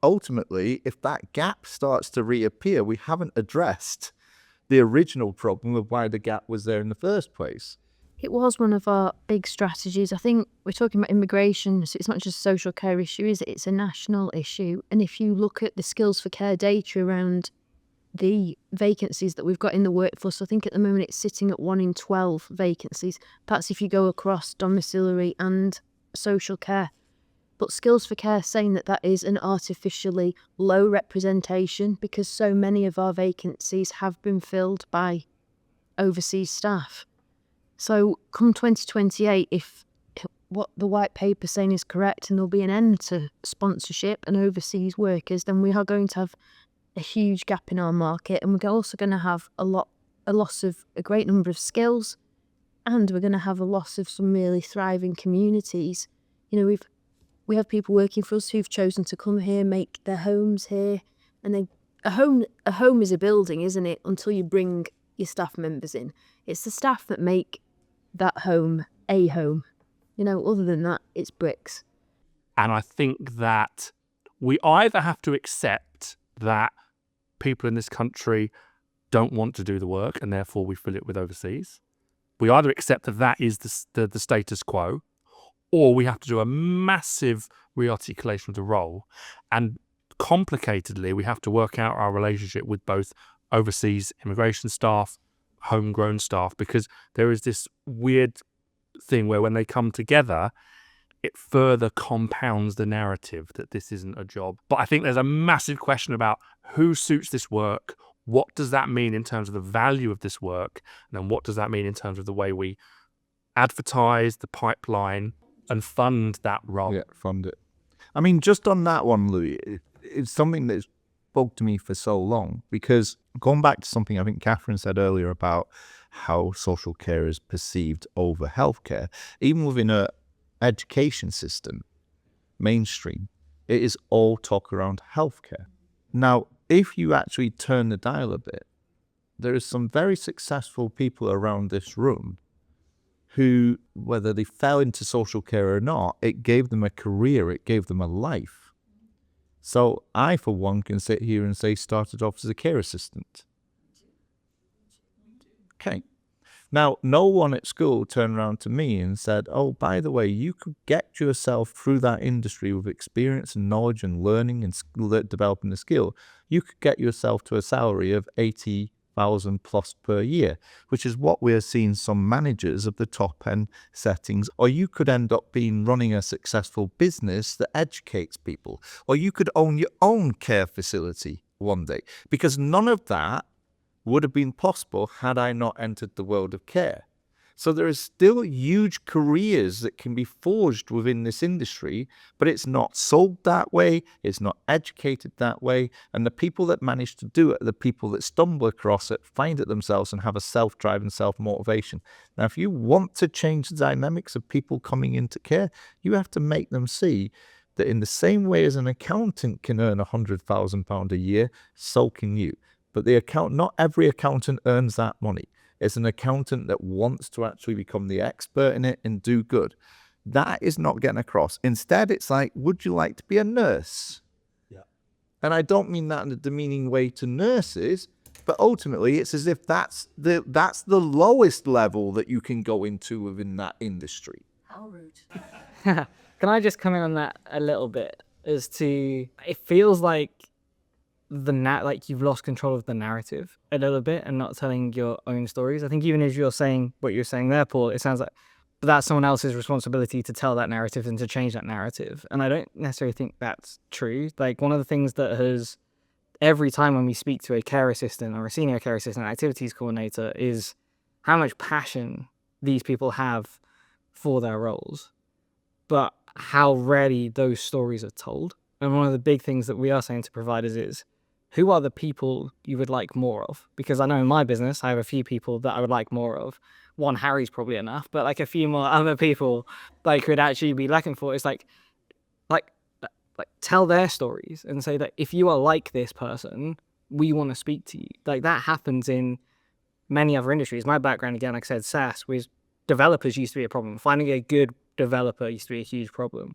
Speaker 1: ultimately, if that gap starts to reappear, we haven't addressed the original problem of why the gap was there in the first place.
Speaker 10: It was one of our big strategies. I think we're talking about immigration, so it's not just a social care issue, is it? It's a national issue. And if you look at the skills for care data around the vacancies that we've got in the workforce, I think at the moment it's sitting at 1 in 12 vacancies. That's if you go across domiciliary and social care. But skills for care saying that is an artificially low representation, because so many of our vacancies have been filled by overseas staff. So come 2028, if what the white paper saying is correct and there'll be an end to sponsorship and overseas workers, then we are going to have a huge gap in our market, and we're also going to have a loss of a great number of skills, and we're going to have a loss of some really thriving communities. We have people working for us who've chosen to come here, make their homes here, and a home is a building, isn't it? Until you bring your staff members in, it's the staff that make that home a home. Other than that, it's bricks.
Speaker 8: And I think that we either have to accept that people in this country don't want to do the work and therefore we fill it with overseas. We either accept that is the status quo, or we have to do a massive rearticulation of the role. And complicatedly, we have to work out our relationship with both overseas immigration staff, homegrown staff, because there is this weird thing where when they come together, it further compounds the narrative that this isn't a job. But I think there's a massive question about who suits this work, what does that mean in terms of the value of this work, and then what does that mean in terms of the way we advertise the pipeline and fund that role.
Speaker 1: Yeah, fund it. I mean, just on that one, Louie, it's something that's spoke to me for so long, because going back to something I think Katherine said earlier about how social care is perceived over healthcare, even within a education system, mainstream, it is all talk around healthcare. Now, if you actually turn the dial a bit, there is some very successful people around this room who, whether they fell into social care or not, it gave them a career, it gave them a life. So I, for one, can sit here and say started off as a care assistant. Okay. Now, no one at school turned around to me and said, oh, by the way, you could get yourself through that industry with experience and knowledge and learning and developing the skill. You could get yourself to a salary of 80,000 plus per year, which is what we're seeing some managers of the top end settings. Or you could end up running a successful business that educates people. Or you could own your own care facility one day, because none of that would have been possible had I not entered the world of care. So there is still huge careers that can be forged within this industry, but it's not sold that way, it's not educated that way, and the people that manage to do it are the people that stumble across it, find it themselves, and have a self-drive and self-motivation. Now, if you want to change the dynamics of people coming into care, you have to make them see that in the same way as an accountant can earn £100,000 a year, so can you. But not every accountant earns that money. It's an accountant that wants to actually become the expert in it and do good. That is not getting across. Instead, it's like, would you like to be a nurse? Yeah. And I don't mean that in a demeaning way to nurses, but ultimately it's as if that's the lowest level that you can go into within that industry.
Speaker 2: How rude.
Speaker 5: Can I just come in on that a little bit? As to, it feels like like you've lost control of the narrative a little bit and not telling your own stories. I think even as you're saying what you're saying there, Paul, it sounds like that's someone else's responsibility to tell that narrative and to change that narrative. And I don't necessarily think that's true. Like, one of the things that has, every time when we speak to a care assistant or a senior care assistant, activities coordinator, is how much passion these people have for their roles, but how rarely those stories are told. And one of the big things that we are saying to providers is, who are the people you would like more of? Because I know in my business, I have a few people that I would like more of. One, Harry's probably enough, but like a few more other people like could actually be looking for. It's like tell their stories and say that if you are like this person, we want to speak to you. Like, that happens in many other industries. My background, again, like I said, SaaS, was developers used to be a problem. Finding a good developer used to be a huge problem.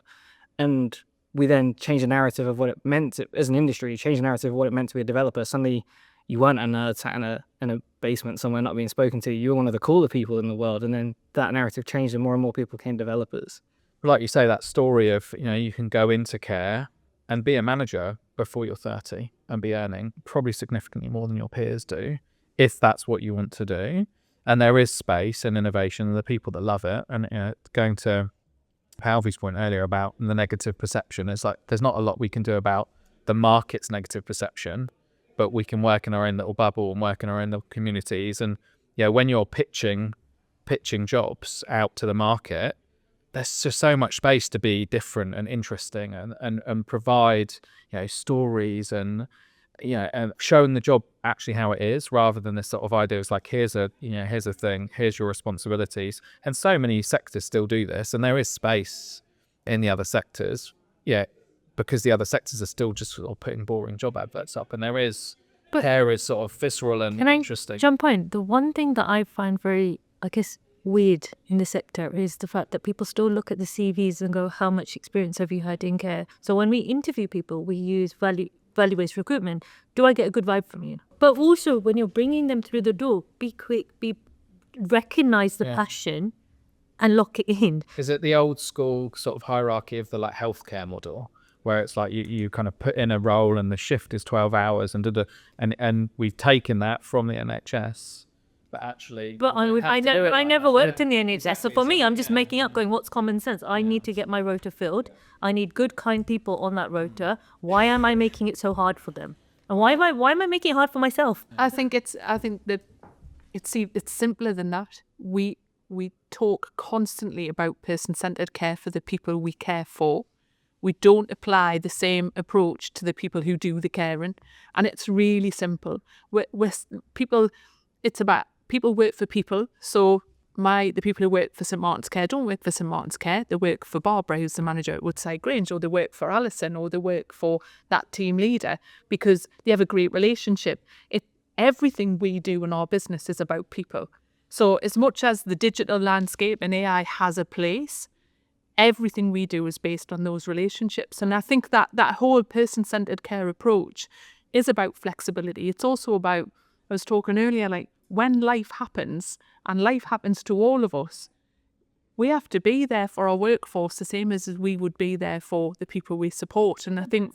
Speaker 5: And we then changed the narrative of what it meant to, as an industry, changed the narrative of what it meant to be a developer. Suddenly, you weren't a nerd sat in a basement somewhere not being spoken to. You were one of the cooler people in the world. And then that narrative changed and more people became developers.
Speaker 6: Like you say, that story of, you can go into care and be a manager before you're 30 and be earning probably significantly more than your peers do, if that's what you want to do. And there is space and innovation and the people that love it. And going to Palvi's point earlier about the negative perception, it's like there's not a lot we can do about the market's negative perception, but we can work in our own little bubble and work in our own little communities. And when you're pitching jobs out to the market, there's just so much space to be different and interesting and provide stories and and showing the job actually how it is, rather than this sort of idea of like, here's a thing, here's your responsibilities. And so many sectors still do this, and there is space in the other sectors, because the other sectors are still just sort of putting boring job adverts up, and care is sort of visceral and interesting.
Speaker 4: Can I jump in? The one thing that I find very, I guess, weird in the sector is the fact that people still look at the CVs and go, how much experience have you had in care? So when we interview people, we use value-based recruitment. Do I get a good vibe from you? But also, when you're bringing them through the door, be quick, recognize the passion and lock it in.
Speaker 6: Is it the old school sort of hierarchy of the like healthcare model, where it's like you kind of put in a role and the shift is 12 hours and we've taken that from the NHS? But actually,
Speaker 4: I never worked in the NHS, so for me, I'm just making up, going, what's common sense? I need to get my rota filled. I need good, kind people on that rota. Why am I making it so hard for them? And why am I making it hard for myself?
Speaker 9: I think that it's simpler than that. We talk constantly about person-centered care for the people we care for. We don't apply the same approach to the people who do the caring, and it's really simple. It's about people work for people. So the people who work for St Martin's Care don't work for St Martin's Care. They work for Barbara, who's the manager at Woodside Grange, or they work for Alison, or they work for that team leader, because they have a great relationship. Everything we do in our business is about people. So as much as the digital landscape and AI has a place, everything we do is based on those relationships. And I think that whole person-centered care approach is about flexibility. It's also about, I was talking earlier, like when life happens, and life happens to all of us, we have to be there for our workforce the same as we would be there for the people we support. And I think,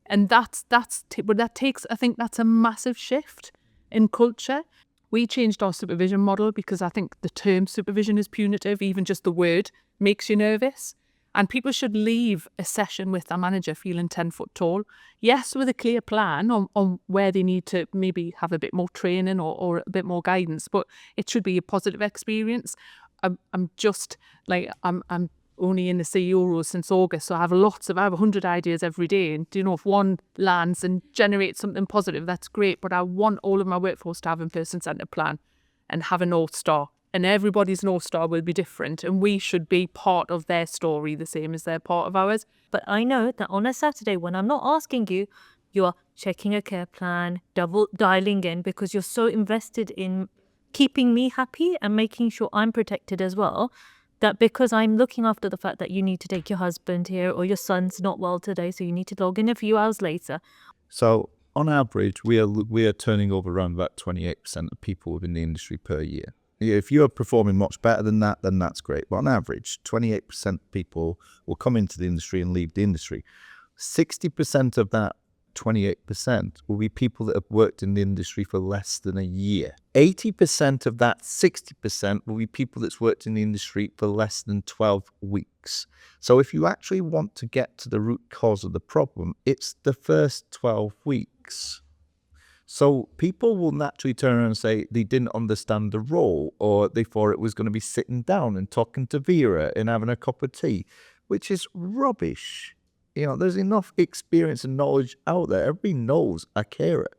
Speaker 9: I think that's a massive shift in culture. We changed our supervision model because I think the term supervision is punitive. Even just the word makes you nervous. And people should leave a session with their manager feeling 10 foot tall. Yes, with a clear plan on where they need to maybe have a bit more training or a bit more guidance, but it should be a positive experience. I'm only in the CEO role since August, so I have 100 ideas every day. And if one lands and generates something positive, that's great. But I want all of my workforce to have a person-centered plan and have a North Star. And everybody's North Star will be different, and we should be part of their story the same as they're part of ours.
Speaker 4: But I know that on a Saturday, when I'm not asking you, you are checking a care plan, double dialing in, because you're so invested in keeping me happy and making sure I'm protected as well. That because I'm looking after the fact that you need to take your husband here, or your son's not well today, so you need to log in a few hours later.
Speaker 1: So on average, we are turning over around about 28% of people within the industry per year. If you're performing much better than that, then that's great. But on average, 28% of people will come into the industry and leave the industry. 60% of that 28% will be people that have worked in the industry for less than a year. 80% of that 60% will be people that's worked in the industry for less than 12 weeks. So if you actually want to get to the root cause of the problem, it's the first 12 weeks. So people will naturally turn around and say they didn't understand the role, or they thought it was going to be sitting down and talking to Vera and having a cup of tea, which is rubbish. There's enough experience and knowledge out there. Everybody knows a carer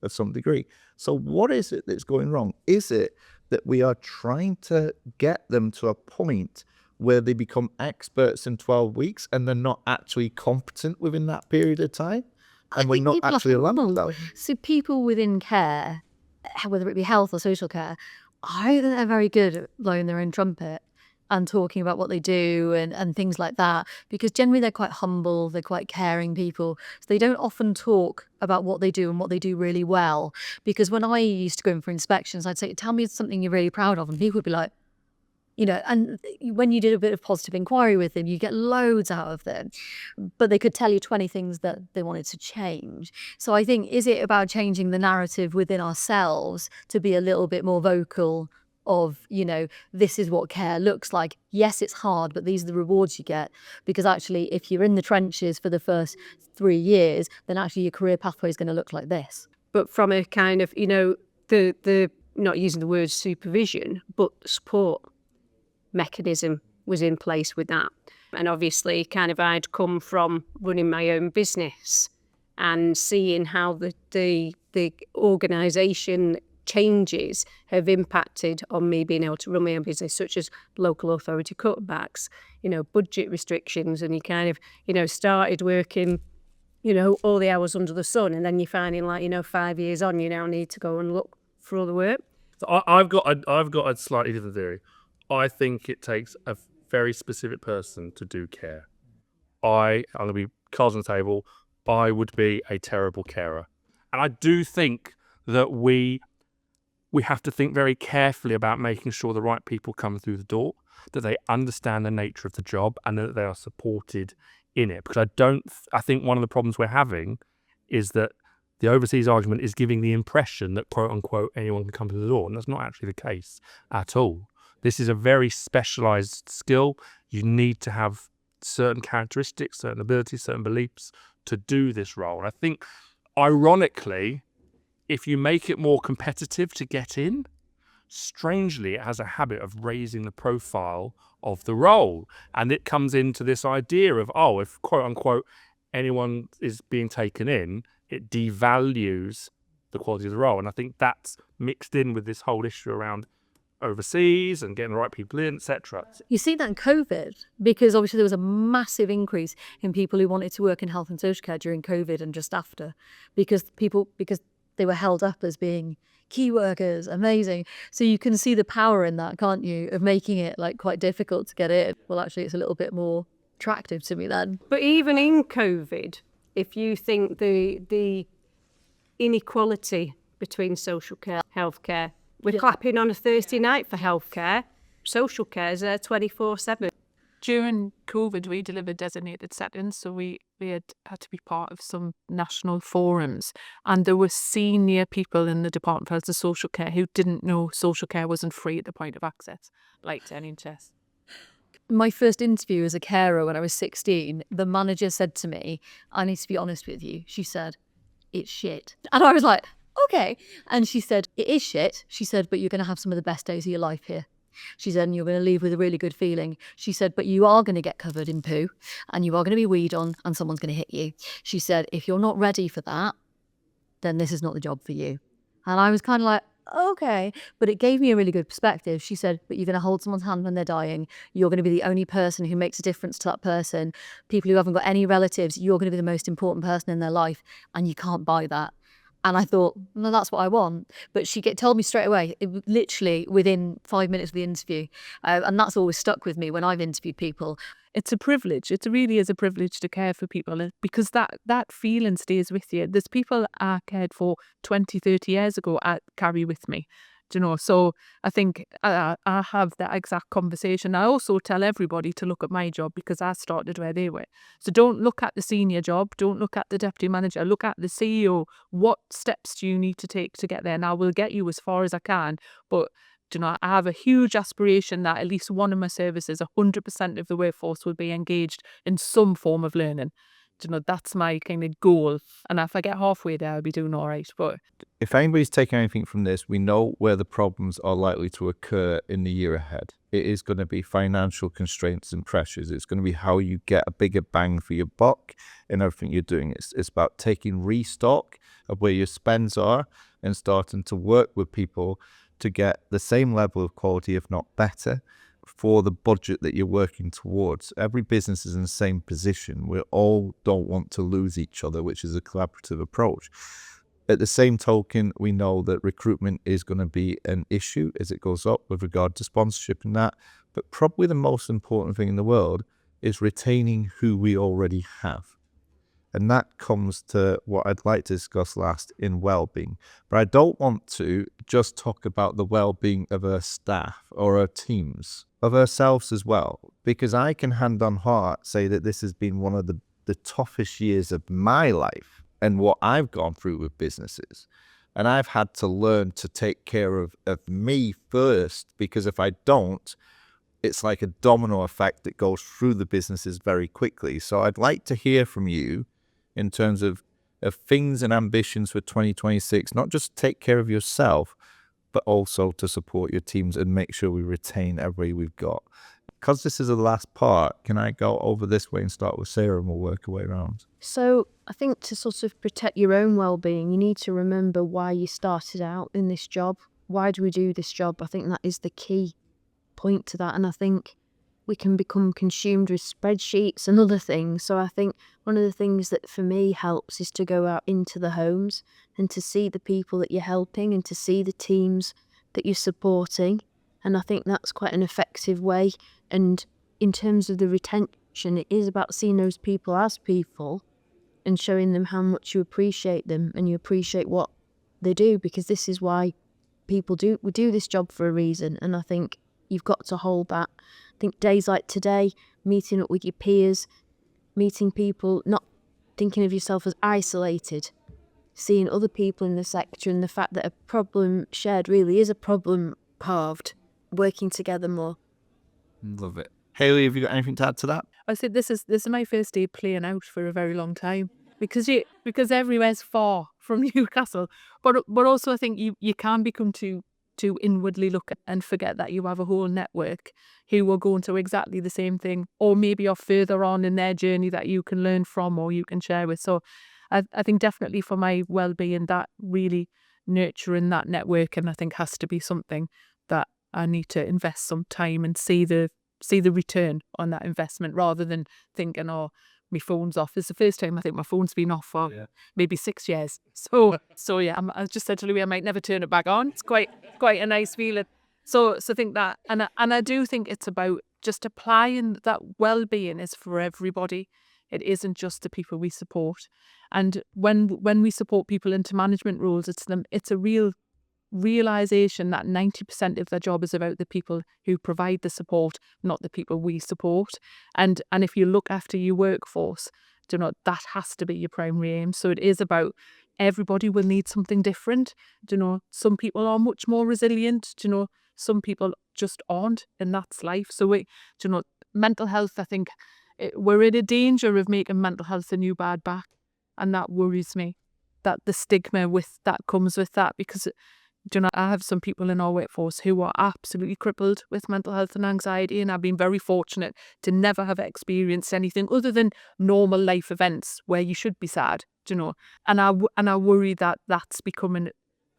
Speaker 1: of some degree. So what is it that's going wrong? Is it that we are trying to get them to a point where they become experts in 12 weeks and they're not actually competent within that period of time? And we're not actually allowing that.
Speaker 2: So people within care, whether it be health or social care, I think they're very good at blowing their own trumpet and talking about what they do and things like that, because generally they're quite humble, they're quite caring people. So they don't often talk about what they do and what they do really well. Because when I used to go in for inspections, I'd say, tell me something you're really proud of. And people would be like, and when you did a bit of positive inquiry with them, you get loads out of them. But they could tell you 20 things that they wanted to change. So I think, is it about changing the narrative within ourselves to be a little bit more vocal of, this is what care looks like. Yes, it's hard, but these are the rewards you get. Because actually, if you're in the trenches for the first 3 years, then actually your career pathway is going to look like this.
Speaker 7: But from a kind of, the not using the word supervision, but support mechanism was in place with that. And obviously, kind of, I'd come from running my own business and seeing how the organisation changes have impacted on me being able to run my own business, such as local authority cutbacks, budget restrictions, and you kind of, started working, all the hours under the sun, and then you're finding 5 years on, you now need to go and look for other work.
Speaker 8: So I've got a slightly different theory. I think it takes a very specific person to do care. I'm going to be cards on the table. I would be a terrible carer. And I do think that we have to think very carefully about making sure the right people come through the door, that they understand the nature of the job and that they are supported in it. Because I think one of the problems we're having is that the overseas argument is giving the impression that, quote unquote, anyone can come through the door. And that's not actually the case at all. This is a very specialised skill. You need to have certain characteristics, certain abilities, certain beliefs to do this role. And I think, ironically, if you make it more competitive to get in, strangely, it has a habit of raising the profile of the role. And it comes into this idea of, if, quote unquote, anyone is being taken in, it devalues the quality of the role. And I think that's mixed in with this whole issue around overseas and getting the right people in, etc.
Speaker 2: You see that in COVID, because obviously there was a massive increase in people who wanted to work in health and social care during COVID and just after, because they were held up as being key workers, amazing. So you can see the power in that, can't you, of making it quite difficult to get in. Well, actually, it's a little bit more attractive to me then.
Speaker 7: But even in COVID, if you think the inequality between social care, healthcare, we're clapping on a Thursday night for healthcare. Social care is there 24/7.
Speaker 9: During COVID, we delivered designated settings, so we had to be part of some national forums, and there were senior people in the Department for Health and Social Care who didn't know social care wasn't free at the point of access, like to NHS.
Speaker 2: My first interview as a carer when I was 16, the manager said to me, I need to be honest with you. She said, it's shit. And I was like, okay. And she said, it is shit. She said, but you're going to have some of the best days of your life here. She said, and you're going to leave with a really good feeling. She said, but you are going to get covered in poo and you are going to be weed on and someone's going to hit you. She said, if you're not ready for that, then this is not the job for you. And I was kind of like, okay. But it gave me a really good perspective. She said, but you're going to hold someone's hand when they're dying. You're going to be the only person who makes a difference to that person. People who haven't got any relatives, you're going to be the most important person in their life. And you can't buy that. And I thought, no, that's what I want. But she told me straight away, literally within 5 minutes of the interview. And that's always stuck with me when I've interviewed people.
Speaker 9: It's a privilege. It really is a privilege to care for people, because that feeling stays with you. There's people I cared for 20, 30 years ago I carry with me. So I think I have that exact conversation. I also tell everybody to look at my job because I started where they were. So don't look at the senior job, don't look at the deputy manager, look at the CEO. What steps do you need to take to get there? Now, I will get you as far as I can, but I have a huge aspiration that at least one of my services, 100% of the workforce will be engaged in some form of learning. That's my kind of goal. And if I get halfway there, I'll be doing all right. But
Speaker 1: if anybody's taking anything from this, we know where the problems are likely to occur in the year ahead. It is going to be financial constraints and pressures. It's going to be how you get a bigger bang for your buck in everything you're doing. It's about taking restock of where your spends are and starting to work with people to get the same level of quality, if not better, for the budget that you're working towards. Every business is in the same position. We all don't want to lose each other, which is a collaborative approach. At the same token, we know that recruitment is going to be an issue as it goes up with regard to sponsorship and that. But probably the most important thing in the world is retaining who we already have. And that comes to what I'd like to discuss last in well-being. But I don't want to just talk about the well-being of our staff or our teams, of ourselves as well, because I can hand on heart say that this has been one of the toughest years of my life and what I've gone through with businesses. And I've had to learn to take care of me first, because if I don't, it's like a domino effect that goes through the businesses very quickly. So I'd like to hear from you in terms of things and ambitions for 2026, not just take care of yourself, but also to support your teams and make sure we retain everybody we've got. Because this is the last part, can I go over this way and start with Sarah and we'll work our way around?
Speaker 10: So I think to sort of protect your own well-being, you need to remember why you started out in this job. Why do we do this job? I think that is the key point to that. And I think we can become consumed with spreadsheets and other things. So I think one of the things that for me helps is to go out into the homes and to see the people that you're helping and to see the teams that you're supporting. And I think that's quite an effective way. And in terms of the retention, it is about seeing those people as people and showing them how much you appreciate them and you appreciate what they do, because this is why we do this job for a reason. And I think you've got to hold that. I think days like today, meeting up with your peers, meeting people, not thinking of yourself as isolated, seeing other people in the sector and the fact that a problem shared really is a problem halved, working together more.
Speaker 1: Love it. Hayley, have you got anything to add to that?
Speaker 9: I said this is my first day playing out for a very long time, because everywhere's far from Newcastle, but also I think you can become too inwardly look and forget that you have a whole network who are going to exactly the same thing, or maybe are further on in their journey that you can learn from or you can share with. So I think definitely for my well-being, that really nurturing that network, and I think has to be something that I need to invest some time and see the return on that investment, rather than thinking, oh, my phone's off. It's the first time I think my phone's been off for maybe 6 years. So yeah, I just said to Louie I might never turn it back on. It's quite a nice feeling. So I think that, and I do think it's about just applying that well-being is for everybody. It isn't just the people we support. And when we support people into management roles, it's a real realization that 90% of their job is about the people who provide the support, not the people we support. And if you look after your workforce, that has to be your primary aim. So it is about everybody will need something different. Some people are much more resilient. Some people just aren't, and that's life. So mental health, I think we're in a danger of making mental health a new bad back, and that worries me. That the stigma that comes with that, because I have some people in our workforce who are absolutely crippled with mental health and anxiety, and I've been very fortunate to never have experienced anything other than normal life events where you should be sad, and I worry that that's becoming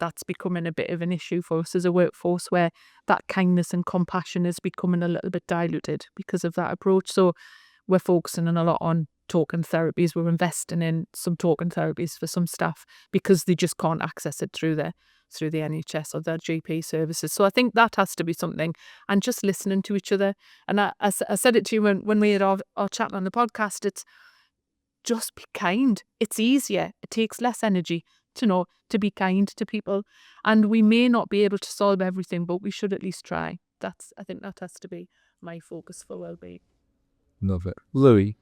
Speaker 9: a bit of an issue for us as a workforce, where that kindness and compassion is becoming a little bit diluted because of that approach. So we're focusing a lot on token therapies. We're investing in some token therapies for some staff because they just can't access it through the NHS or their GP services. So I think that has to be something, and just listening to each other. And I said it to you when we had our chat on the podcast, it's just be kind. It's easier. It takes less energy to be kind to people. And we may not be able to solve everything, but we should at least try. I think that has to be my focus for well-being.
Speaker 1: Love it. Louie?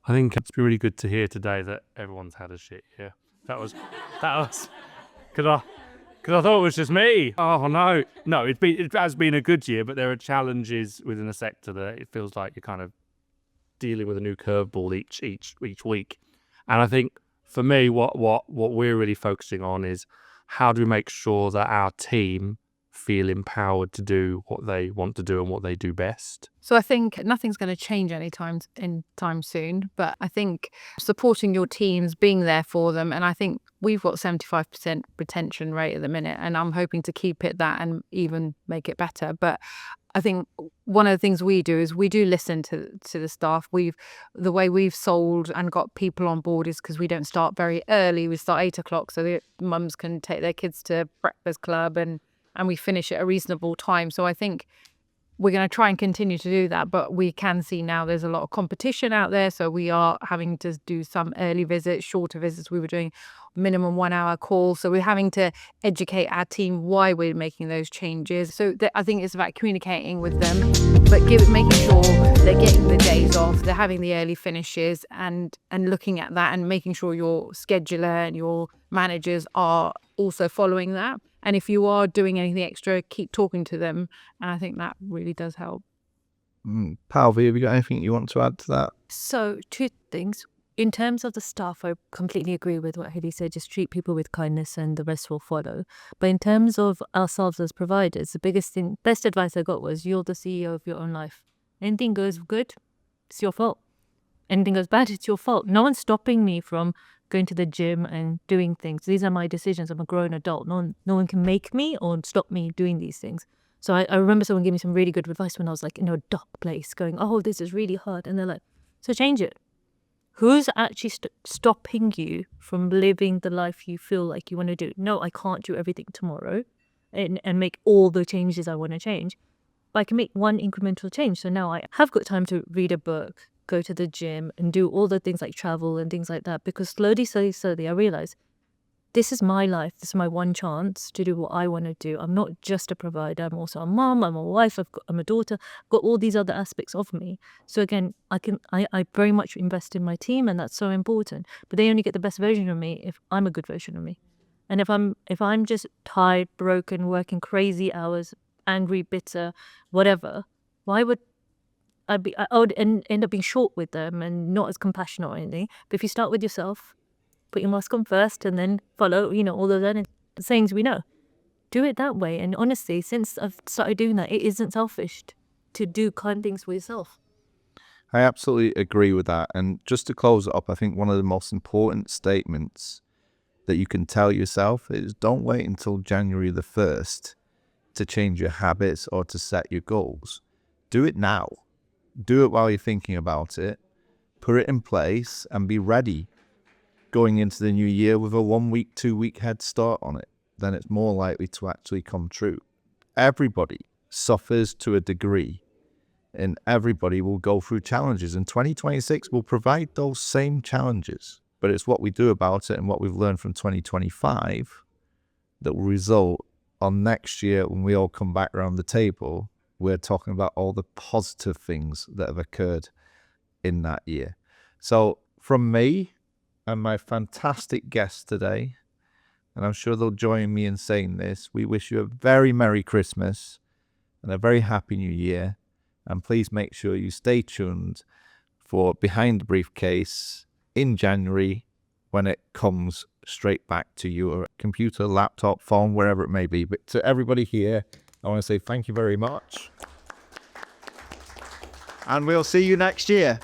Speaker 8: I think it's been really good to hear today that everyone's had a shit year. That was because I thought it was just me. Oh no, it has been a good year, but there are challenges within the sector that it feels like you're kind of dealing with a new curveball each week. And I think for me, what we're really focusing on is how do we make sure that our team feel empowered to do what they want to do and what they do best.
Speaker 3: So I think nothing's going to change anytime soon, but I think supporting your teams, being there for them, and I think we've got 75% retention rate at the minute, and I'm hoping to keep it that and even make it better. But I think one of the things we do is we do listen to the staff. The way we've sold and got people on board is because we don't start very early. We start 8 o'clock so the mums can take their kids to breakfast club and we finish at a reasonable time. So I think we're going to try and continue to do that, but we can see now there's a lot of competition out there. So we are having to do some early visits, shorter visits. We were doing minimum 1 hour calls. So we're having to educate our team why we're making those changes. So I think it's about communicating with them, but making sure they're getting the days off, they're having the early finishes and looking at that and making sure your scheduler and your managers are also following that. And if you are doing anything extra, keep talking to them. And I think that really does help.
Speaker 1: Palvi, have you got anything you want to add to that?
Speaker 4: So 2 things. In terms of the staff, I completely agree with what Hayley said. Just treat people with kindness and the rest will follow. But in terms of ourselves as providers, the best advice I got was you're the CEO of your own life. Anything goes good, it's your fault. Anything goes bad, it's your fault. No one's stopping me from going to the gym and doing things. These are my decisions. I'm a grown adult. No one can make me or stop me doing these things. So I remember someone gave me some really good advice when I was like in a dark place going, oh, this is really hard. And they're like, so change it. Who's actually stopping you from living the life you feel like you want to do? No, I can't do everything tomorrow and make all the changes I want to change. But I can make one incremental change. So now I have got time to read a book, go to the gym and do all the things like travel and things like that, because slowly I realize this is my life. This is my one chance to do what I want to do. I'm not just a provider. I'm also a mom. I'm a wife. I'm a daughter. I've got all these other aspects of me. So again, I very much invest in my team, and that's so important. But they only get the best version of me if I'm a good version of me. And if I'm just tired, broken, working crazy hours, angry, bitter, whatever, why would I would end up being short with them and not as compassionate or anything. But if you start with yourself, put your mask on first and then follow, all those other sayings we know. Do it that way. And honestly, since I've started doing that, it isn't selfish to do kind things for yourself.
Speaker 1: I absolutely agree with that. And just to close it up, I think one of the most important statements that you can tell yourself is don't wait until January the 1st to change your habits or to set your goals. Do it now. Do it while you're thinking about it, put it in place and be ready going into the new year with a 1 week, 2 week head start on it. Then it's more likely to actually come true. Everybody suffers to a degree and everybody will go through challenges, and 2026 will provide those same challenges. But it's what we do about it and what we've learned from 2025 that will result on next year when we all come back around the table. We're talking about all the positive things that have occurred in that year. So from me and my fantastic guests today, and I'm sure they'll join me in saying this, we wish you a very Merry Christmas and a very Happy New Year. And please make sure you stay tuned for Behind the Briefcase in January when it comes straight back to your computer, laptop, phone, wherever it may be. But to everybody here, I want to say thank you very much. And we'll see you next year.